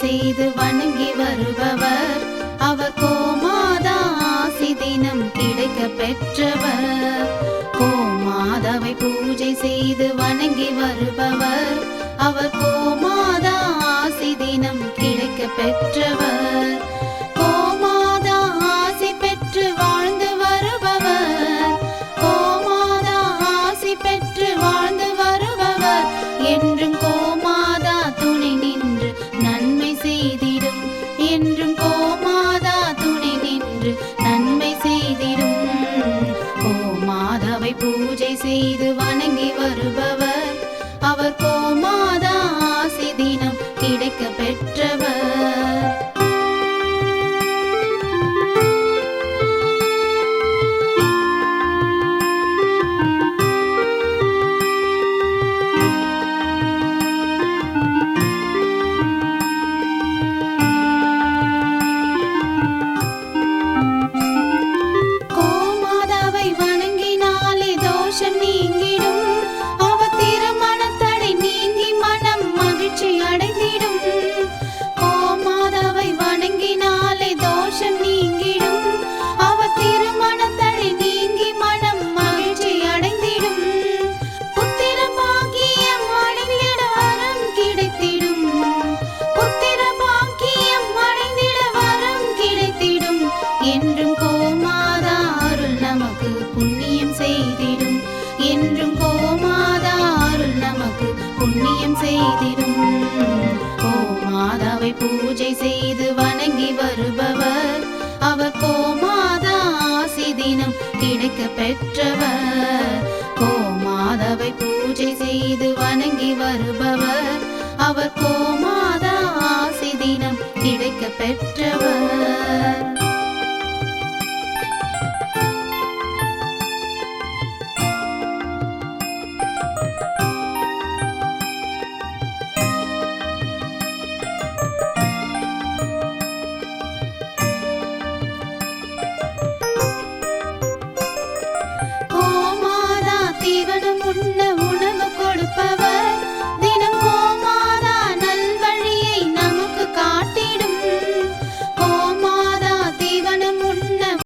செய்து வணங்கி வருபவர் அவர் கோமாதா ஆசி தினம் கிடைக்க பெற்றவர். கோமாதாவை பூஜை செய்து வணங்கி வருபவர் அவர் கோமாதா ஆசி தினம் கிடைக்க பெற்றவர். கோமாதா ஆசி பெற்று வாழ்ந்து வருபவர் கோமாதா ஆசி பெற்று வாழ்ந்து வருபவர் என்றும் கோமாதா துணை நின்று நன்மை செய்திடும். என்றும் கோமாதா துணை நின்று நன்மை செய்திடும். கோமாதாவை பூஜை செய்து வணங்கி வருபவர் அவர் கோமாதா ஆசி தினம் கிடைக்க பெற்றவர். கோமாதாவை வணங்கினாலே தோஷம் நீங்கிடும். அவர் திருமணத்தடை நீங்கி மனம் மகிழ்ச்சி அடைந்திடும். கோமாதாவை வணங்கினாலே தோஷம் நீங்கிடும். அவர் திருமணத்தடை நீங்கி மனம் மகிழ்ச்சி அடைந்திடும். புத்திர பாக்கியம் அடைந்திட வரம் கிடைத்திடும். புத்திர பாக்கியம் அடைந்திட வரம் கிடைத்திடும். என்றும் கோமாதா அருள் நமக்கு புண்ணியம் செய்திடும். என்றும் கோமாதா அருள் நமக்கு புண்ணியம் செய்திடும். கோமாதாவை பூஜை செய்து வணங்கி வருபவர் அவர் கோமாதா ஆசி தினம் கிடைக்க பெற்றவர். கோமாதாவை பூஜை செய்து வணங்கி வருபவர் அவர் கோமாதா ஆசி தினம் கிடைக்க பெற்றவர்.